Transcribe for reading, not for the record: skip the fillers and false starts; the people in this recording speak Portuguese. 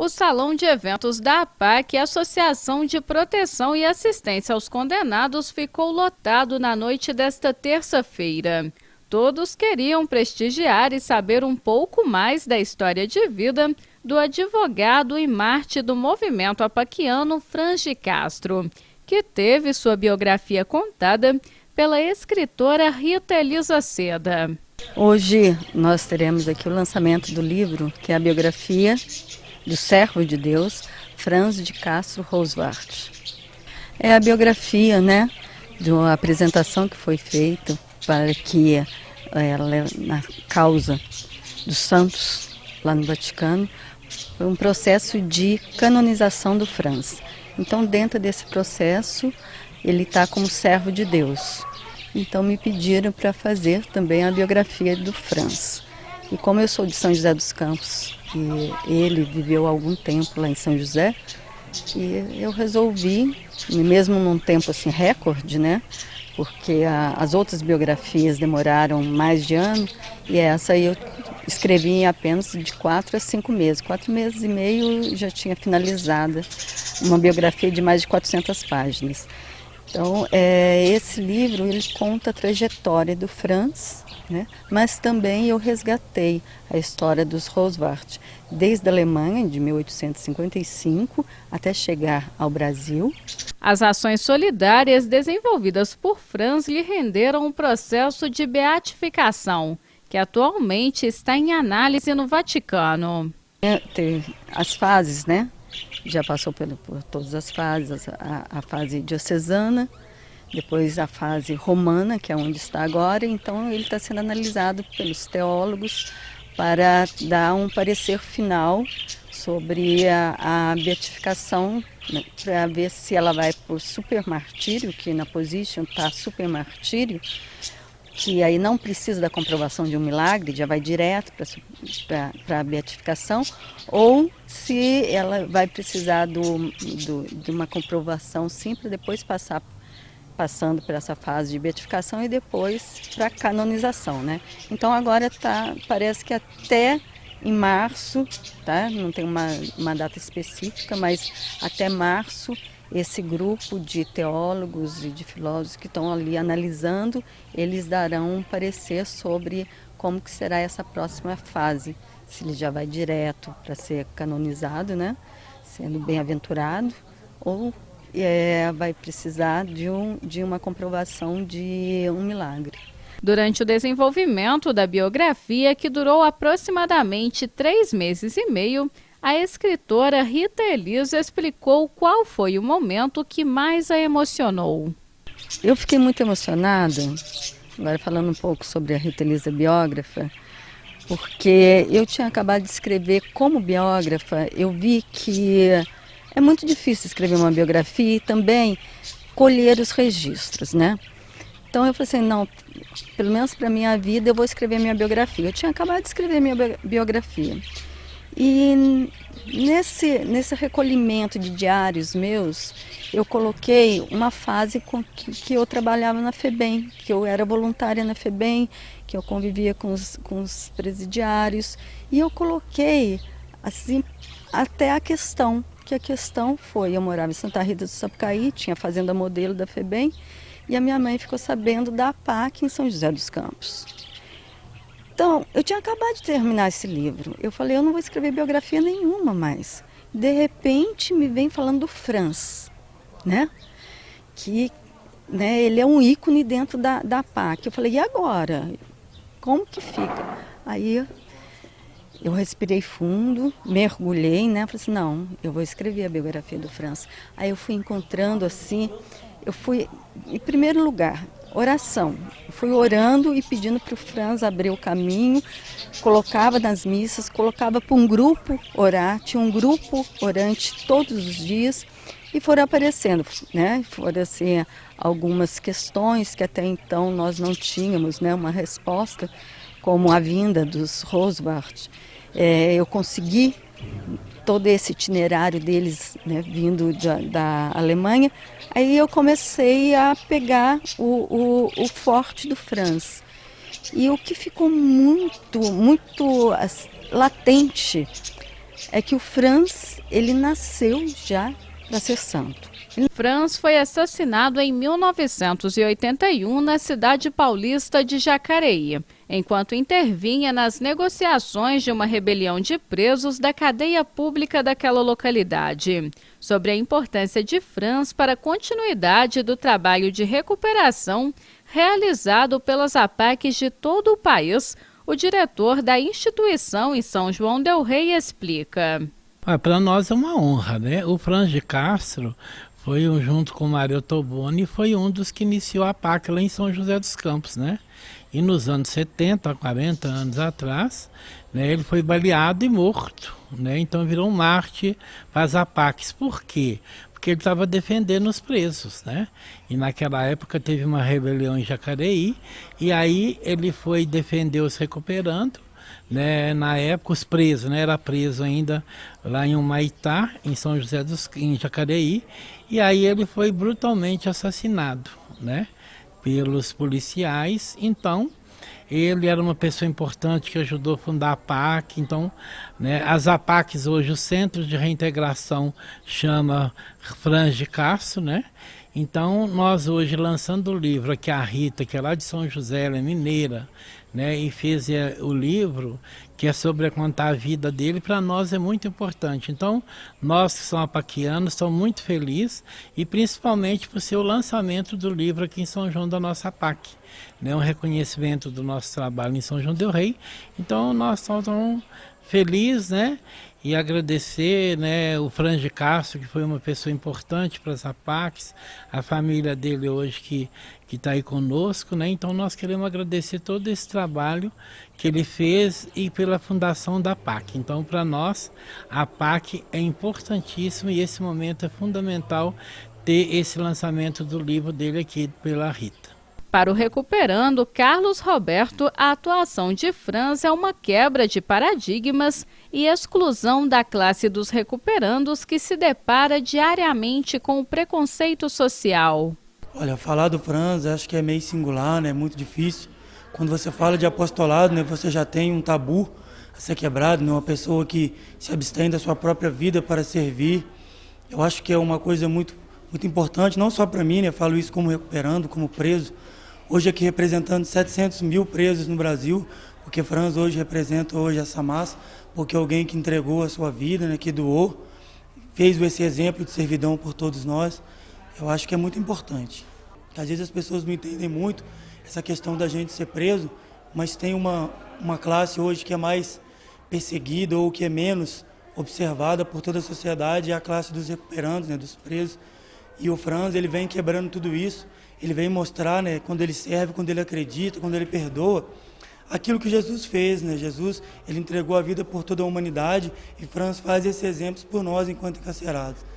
O Salão de Eventos da APAC, Associação de Proteção e Assistência aos Condenados, ficou lotado na noite desta terça-feira. Todos queriam prestigiar e saber um pouco mais da história de vida do advogado e mártir do movimento apaquiano Franz de Castro, que teve sua biografia contada pela escritora Rita Elisa Seda. Hoje nós teremos aqui o lançamento do livro, que é a biografia do servo de Deus, Franz de Castro Roswart. É a biografia, de uma apresentação que foi feita para que ela, na causa dos santos lá no Vaticano, foi um processo de canonização do Franz. Então, dentro desse processo, ele está como servo de Deus. Então, me pediram para fazer também a biografia do Franz. E como eu sou de São José dos Campos, e ele viveu algum tempo lá em São José, e eu resolvi, mesmo num tempo assim recorde, porque as outras biografias demoraram mais de ano, e essa aí eu escrevi em apenas de 4 a 5 meses. 4 meses e meio já tinha finalizada uma biografia de mais de 400 páginas. Então, esse livro ele conta a trajetória do Franz, mas também eu resgatei a história dos Roswart, desde a Alemanha, de 1855, até chegar ao Brasil. As ações solidárias desenvolvidas por Franz lhe renderam um processo de beatificação, que atualmente está em análise no Vaticano. Tem as fases, Já passou por todas as fases, a fase diocesana, depois a fase romana, que é onde está agora. Então ele está sendo analisado pelos teólogos para dar um parecer final sobre a beatificação, para ver se ela vai por supermartírio, que na position está supermartírio, que aí não precisa da comprovação de um milagre, já vai direto para a beatificação, ou se ela vai precisar de uma comprovação sim, para depois passando por essa fase de beatificação e depois para a canonização, Então agora parece que até em março, não tem uma data específica, mas até março esse grupo de teólogos e de filósofos que estão ali analisando, eles darão um parecer sobre como que será essa próxima fase, se ele já vai direto para ser canonizado, sendo bem-aventurado, ou vai precisar de uma comprovação de um milagre. Durante o desenvolvimento da biografia, que durou aproximadamente 3 meses e meio, a escritora Rita Elisa explicou qual foi o momento que mais a emocionou. Eu fiquei muito emocionada, agora falando um pouco sobre a Rita Elisa biógrafa, porque eu tinha acabado de escrever como biógrafa, eu vi que é muito difícil escrever uma biografia e também colher os registros, Então eu falei assim, não, pelo menos para a minha vida eu vou escrever minha biografia. Eu tinha acabado de escrever minha biografia. E nesse recolhimento de diários meus, eu coloquei uma fase que eu trabalhava na FEBEM, que eu era voluntária na FEBEM, que eu convivia com os presidiários. E eu coloquei, assim, até a questão, que a questão foi, eu morava em Santa Rita do Sapucaí, tinha a fazenda modelo da FEBEM, e a minha mãe ficou sabendo da APAC em São José dos Campos. Então, eu tinha acabado de terminar esse livro. Eu falei, eu não vou escrever biografia nenhuma mais. De repente, me vem falando do Franz, Que ele é um ícone dentro da APAC. Eu falei, e agora? Como que fica? Aí eu respirei fundo, mergulhei, Falei assim, não, eu vou escrever a biografia do Franz. Aí eu fui encontrando assim, eu fui, em primeiro lugar, oração. Eu fui orando e pedindo para o Franz abrir o caminho, colocava nas missas, colocava para um grupo orar, tinha um grupo orante todos os dias e foram aparecendo, Foram assim, algumas questões que até então nós não tínhamos, uma resposta, como a vinda dos Roswart. Eu consegui todo esse itinerário deles, vindo da Alemanha. Aí eu comecei a pegar o forte do Franz. E o que ficou muito latente é que o Franz, ele nasceu já para ser santo. Franz foi assassinado em 1981 na cidade paulista de Jacareí, enquanto intervinha nas negociações de uma rebelião de presos da cadeia pública daquela localidade. Sobre a importância de Franz para a continuidade do trabalho de recuperação realizado pelas APACs de todo o país, o diretor da instituição em São João del Rei explica. Para nós é uma honra, né? O Franz de Castro foi, junto com o Mário Toboni, foi um dos que iniciou a APAC lá em São José dos Campos, né? E nos anos 70, 40 anos atrás, né, ele foi baleado e morto, né? Então virou um mártir para as APACs. Por quê? Porque ele estava defendendo os presos, né? E naquela época teve uma rebelião em Jacareí, e aí ele foi defender os recuperando, né? Na época os presos, né? Era preso ainda lá em Humaitá, em Jacareí, e aí ele foi brutalmente assassinado, né? Pelos policiais. Então ele era uma pessoa importante que ajudou a fundar a APAC. Então, né, as APACs hoje, o Centro de Reintegração chama Franz de Castro, né? Então, nós hoje lançando o livro aqui, a Rita, que é lá de São José, ela é mineira, né? E fez o livro, que é sobre contar a vida dele, para nós é muito importante. Então, nós que somos apaquianos, estamos muito felizes, e principalmente por ser o lançamento do livro aqui em São João da nossa APAC, né? Um reconhecimento do nosso trabalho em São João del Rei. Então, nós estamos felizes, né? E agradecer, né, o Franz de Castro, que foi uma pessoa importante para as APACs, a família dele hoje que está aí conosco, né? Então nós queremos agradecer todo esse trabalho que ele fez e pela fundação da APAC. Então para nós a APAC é importantíssimo e esse momento é fundamental ter esse lançamento do livro dele aqui pela Rita. Para o Recuperando, Carlos Roberto, a atuação de Franz é uma quebra de paradigmas e exclusão da classe dos recuperandos que se depara diariamente com o preconceito social. Olha, falar do Franz acho que é meio singular, né? É muito difícil. Quando você fala de apostolado, né, você já tem um tabu a ser quebrado, né? Uma pessoa que se abstém da sua própria vida para servir. Eu acho que é uma coisa muito importante, não só para mim, né? Eu falo isso como recuperando, como preso. Hoje aqui representando 700 mil presos no Brasil, porque Franz hoje representa essa massa, porque alguém que entregou a sua vida, né, que doou, fez esse exemplo de servidão por todos nós. Eu acho que é muito importante. Às vezes as pessoas não entendem muito essa questão da gente ser preso, mas tem uma classe hoje que é mais perseguida ou que é menos observada por toda a sociedade, é a classe dos recuperandos, né, dos presos. E o Franz, ele vem quebrando tudo isso. Ele vem mostrar, né, quando ele serve, quando ele acredita, quando ele perdoa, aquilo que Jesus fez, né? Jesus, ele entregou a vida por toda a humanidade e Franz faz esses exemplos por nós enquanto encarcerados.